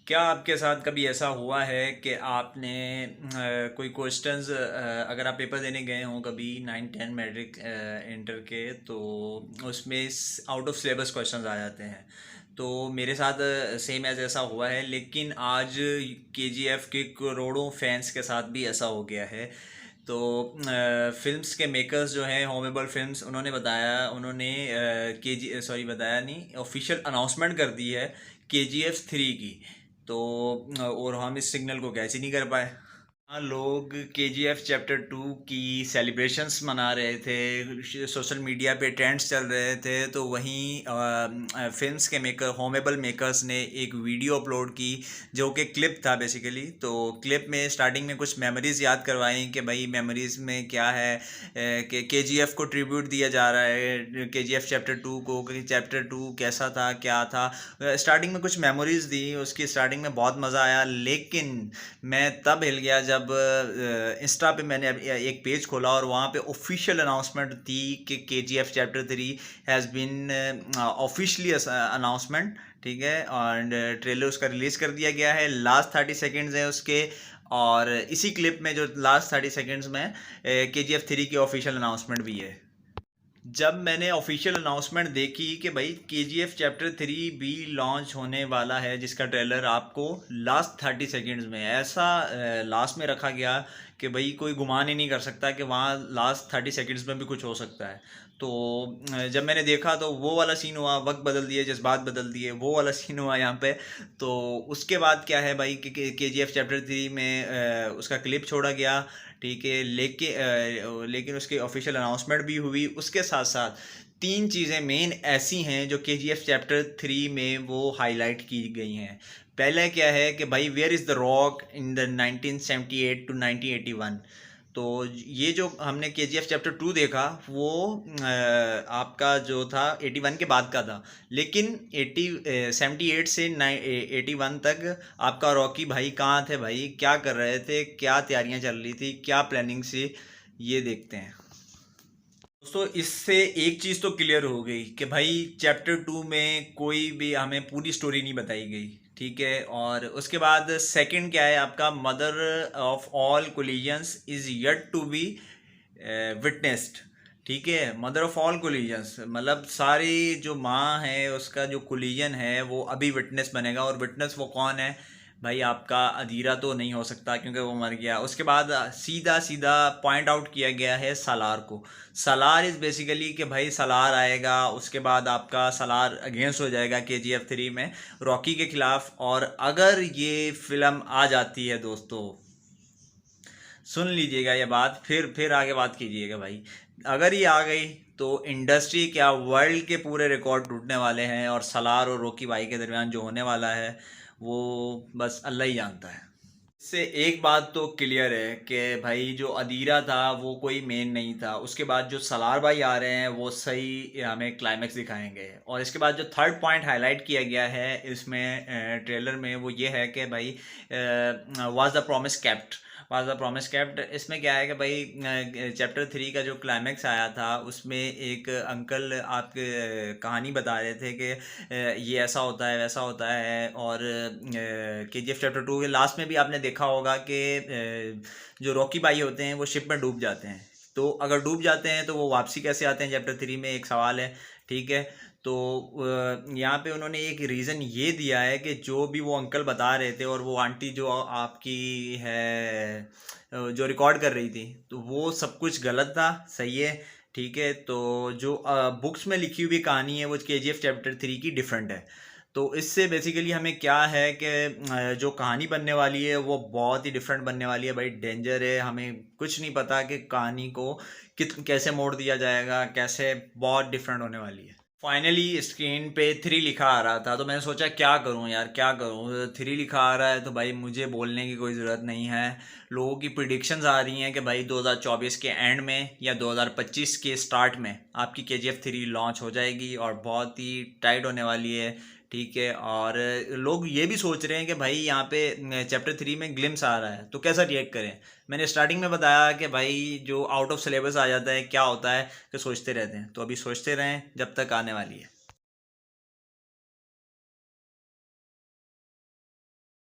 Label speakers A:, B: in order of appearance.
A: क्या आपके साथ कभी ऐसा हुआ है कि आपने कोई क्वेश्चंस अगर आप पेपर देने गए हों कभी 9 10 मैट्रिक इंटर के, तो उसमें आउट ऑफ सिलेबस क्वेश्चंस आ जाते हैं। तो मेरे साथ सेम एज ऐसा हुआ है, लेकिन आज केजीएफ के करोड़ों फैंस के साथ भी ऐसा हो गया है। तो फिल्म्स के मेकर्स जो हैं, हॉमेबल फिल्म्स, उन्होंने केजी सॉरी बताया नहीं, ऑफिशियल अनाउंसमेंट कर दी है KGF 3 की। तो और हम इस सिग्नल को कैच ही नहीं कर पाए। हाँ, लोग KGF Chapter 2 की सेलिब्रेशंस मना रहे थे, सोशल मीडिया पे ट्रेंड्स चल रहे थे। तो वहीं फिल्म्स के मेकर, होमेबल मेकर्स ने एक वीडियो अपलोड की जो कि क्लिप था बेसिकली। तो क्लिप में स्टार्टिंग में कुछ मेमोरीज याद करवाई कि भाई मेमोरीज में क्या है, कि KGF को ट्रिब्यूट दिया जा रहा है, KGF Chapter 2 को, कि Chapter 2 कैसा था क्या था। स्टार्टिंग में कुछ मेमोरीज दी, उसकी स्टार्टिंग में बहुत मज़ा आया। लेकिन मैं तब हिल गया जब इंस्टा पे मैंने एक पेज खोला और वहाँ पे ऑफिशियल अनाउंसमेंट थी कि KGF Chapter 3 has been officially announcement, ठीक है। और ट्रेलर उसका रिलीज़ कर दिया गया है, लास्ट 30 सेकेंड्स हैं उसके। और इसी क्लिप में जो लास्ट 30 सेकेंड्स में KGF 3 की ऑफिशियल अनाउंसमेंट भी है। जब मैंने ऑफिशियल अनाउंसमेंट देखी कि भाई KGF Chapter 3 भी लॉन्च होने वाला है, जिसका ट्रेलर आपको लास्ट 30 सेकेंड्स में ऐसा लास्ट में रखा गया कि भाई कोई गुमान ही नहीं कर सकता कि वहाँ लास्ट 30 सेकेंड्स में भी कुछ हो सकता है। तो जब मैंने देखा तो वो वाला सीन हुआ, वक्त बदल दिए, जज्बात बदल दिए, वो वाला सीन हुआ यहाँ पे। तो उसके बाद क्या है भाई कि KGF Chapter 3 में उसका क्लिप छोड़ा गया, ठीक है। लेकिन उसकी ऑफिशियल अनाउंसमेंट भी हुई। उसके साथ साथ तीन चीज़ें मेन ऐसी हैं जो KGF Chapter 3 में वो हाईलाइट की गई हैं। पहले क्या है कि भाई where is the rock in the 1978 to 1981। तो ये जो हमने KGF Chapter 2 देखा वो आपका जो था 81 के बाद का था। लेकिन 78 से 81 तक आपका रॉकी भाई कहाँ थे, भाई क्या कर रहे थे, क्या तैयारियां चल रही थी, क्या प्लानिंग से, ये देखते हैं। दोस्तों, इससे एक चीज़ तो क्लियर हो गई कि भाई Chapter 2 में कोई भी हमें पूरी स्टोरी नहीं बताई गई, ठीक है। और उसके बाद सेकंड क्या है, आपका mother of all collisions is yet to be witnessed, ठीक है। मदर ऑफ ऑल कोलिजन्स मतलब सारी जो माँ है उसका जो कोलिजन है वो अभी विटनेस बनेगा। और विटनेस वो कौन है भाई, आपका अधीरा तो नहीं हो सकता क्योंकि वो मर गया। उसके बाद सीधा सीधा पॉइंट आउट किया गया है सालार को। सालार इज़ बेसिकली कि भाई सालार आएगा, उसके बाद आपका सालार अगेंस्ट हो जाएगा KGF 3 में रॉकी के खिलाफ। और अगर ये फिल्म आ जाती है दोस्तों, सुन लीजिएगा ये बात, फिर आगे बात कीजिएगा भाई। अगर ये आ गई तो इंडस्ट्री क्या, वर्ल्ड के पूरे रिकॉर्ड टूटने वाले हैं। और सलार और रॉकी भाई के दरमियान जो होने वाला है वो बस अल्लाह ही जानता है। इससे एक बात तो क्लियर है कि भाई जो अदीरा था वो कोई मेन नहीं था। उसके बाद जो सलार भाई आ रहे हैं वो सही हमें क्लाइमैक्स दिखाएंगे। और इसके बाद जो थर्ड पॉइंट हाईलाइट किया गया है इसमें ट्रेलर में, वो ये है कि भाई वाज द प्रॉमिस कैप्ट। इसमें क्या है कि भाई Chapter 3 का जो क्लाइमैक्स आया था उसमें एक अंकल आपके कहानी बता रहे थे कि ये ऐसा होता है वैसा होता है। और KGF Chapter 2 के लास्ट में भी आपने देखा होगा कि जो रॉकी भाई होते हैं वो शिप में डूब जाते हैं। तो अगर डूब जाते हैं तो वो वापसी कैसे आते हैं Chapter 3 में, एक सवाल है, ठीक है। तो यहाँ पे उन्होंने एक रीज़न ये दिया है कि जो भी वो अंकल बता रहे थे और वो आंटी जो आपकी है जो रिकॉर्ड कर रही थी, तो वो सब कुछ गलत था, सही है, ठीक है। तो जो बुक्स में लिखी हुई कहानी है वो KGF Chapter 3 की डिफरेंट है। तो इससे बेसिकली हमें क्या है कि जो कहानी बनने वाली है वो बहुत ही डिफरेंट बनने वाली है भाई। डेंजर है, हमें कुछ नहीं पता कि कहानी को कैसे मोड़ दिया जाएगा, कैसे, बहुत डिफरेंट होने वाली है। फाइनली स्क्रीन पे 3 लिखा आ रहा था तो मैंने सोचा क्या करूं यार, क्या करूं। 3 लिखा आ रहा है तो भाई मुझे बोलने की कोई ज़रूरत नहीं है। लोगों की प्रिडिक्शंस आ रही हैं कि भाई 2024 के एंड में या 2025 के स्टार्ट में आपकी KGF 3 लॉन्च हो जाएगी और बहुत ही टाइट होने वाली है, ठीक है। और लोग ये भी सोच रहे हैं कि भाई यहाँ पे Chapter 3 में ग्लिम्स आ रहा है तो कैसा रिएक्ट करें। मैंने स्टार्टिंग में बताया कि भाई जो आउट ऑफ सिलेबस आ जाता है क्या होता है कि सोचते रहते हैं। तो अभी सोचते रहें जब तक आने वाली है।